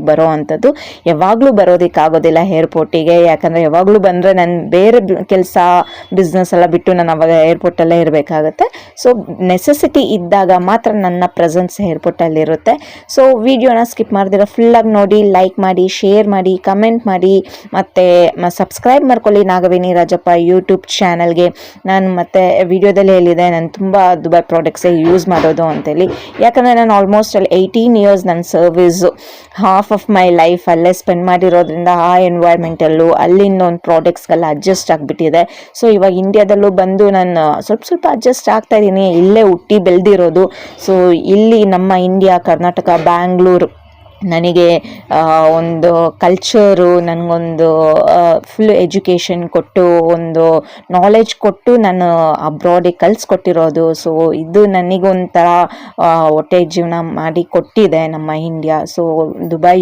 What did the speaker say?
ಬರೋ ಅಂಥದ್ದು. ಯಾವಾಗಲೂ ಬರೋದಕ್ಕಾಗೋದಿಲ್ಲ ಏರ್ಪೋರ್ಟಿಗೆ, ಯಾಕಂದರೆ ಯಾವಾಗಲೂ ಬಂದರೆ ನಾನು ಬೇರೆ ಕೆಲಸ ಬಿಸ್ನೆಸ್ ಎಲ್ಲ ಬಿಟ್ಟು ನಾನು ಅವಾಗ ಏರ್ಪೋರ್ಟಲ್ಲೇ ಇರಬೇಕಾಗತ್ತೆ. ಸೊ ನೆಸೆಸಿಟಿ ಇದ್ದಾಗ ಮಾತ್ರ ನನ್ನ ಪ್ರೆಸೆನ್ಸ್ ಏರ್ಪೋರ್ಟಲ್ಲಿರುತ್ತೆ. ಸೊ ವಿಡಿಯೋನ ಸ್ಕಿಪ್ ಮಾಡ್ದಿರೋ ಫುಲ್ಲಾಗಿ ನೋಡಿ, ಲೈಕ್ ಮಾಡಿ, ಶೇರ್ ಮಾಡಿ, ಕಮೆಂಟ್ ಮಾಡಿ, ಮತ್ತು ಸಬ್ಸ್ಕ್ರೈಬ್ ಮಾಡ್ಕೊಳ್ಳಿ ನಾಗವೇಣಿ ರಾಜಪ್ಪ ಯೂಟ್ಯೂಬ್ ಚಾನಲ್ಗೆ. ನಾನು ಮತ್ತೆ ವಿಡಿಯೋದಲ್ಲಿ ಹೇಳಿದೆ ನಾನು ತುಂಬ ದುಬೈ ಪ್ರಾಡಕ್ಟ್ಸೇ ಯೂಸ್ ಮಾಡೋದು ಅಂತೇಳಿ. ಯಾಕಂದರೆ ನಾನು ಆಲ್ಮೋಸ್ಟ್ ಅಲ್ಲಿ 18 ಇಯರ್ಸ್ ನನ್ನ service, half of my life ಅಲ್ಲೇ ಸ್ಪೆಂಡ್ ಮಾಡಿರೋದ್ರಿಂದ ಆ ಎನ್ವೈರ್ಮೆಂಟಲ್ಲೂ ಅಲ್ಲಿಂದ ಒಂದು ಪ್ರಾಡಕ್ಟ್ಸ್ಗೆಲ್ಲ ಅಡ್ಜಸ್ಟ್ ಆಗಿಬಿಟ್ಟಿದೆ. ಸೊ ಇವಾಗ ಇಂಡಿಯಾದಲ್ಲೂ ಬಂದು ನಾನು ಸ್ವಲ್ಪ ಅಡ್ಜಸ್ಟ್ ಆಗ್ತಾ ಇದ್ದೀನಿ. ಇಲ್ಲೇ ಹುಟ್ಟಿ ಬೆಳೆದಿರೋದು. ಸೊ ಇಲ್ಲಿ ನಮ್ಮ ಇಂಡಿಯಾ, ಕರ್ನಾಟಕ, ಬ್ಯಾಂಗ್ಳೂರು ನನಗೆ ಒಂದು ಕಲ್ಚರು, ನನಗೊಂದು ಫುಲ್ ಎಜುಕೇಷನ್ ಕೊಟ್ಟು, ಒಂದು ನಾಲೆಜ್ ಕೊಟ್ಟು ನಾನು ಅಬ್ರಾಡಿಗೆ ಕಲಿಸ್ಕೊಟ್ಟಿರೋದು. ಸೊ ಇದು ನನಗೊಂಥರ ಹೊಟ್ಟೆ ಜೀವನ ಮಾಡಿ ಕೊಟ್ಟಿದೆ ನಮ್ಮ ಇಂಡಿಯಾ. So Dubai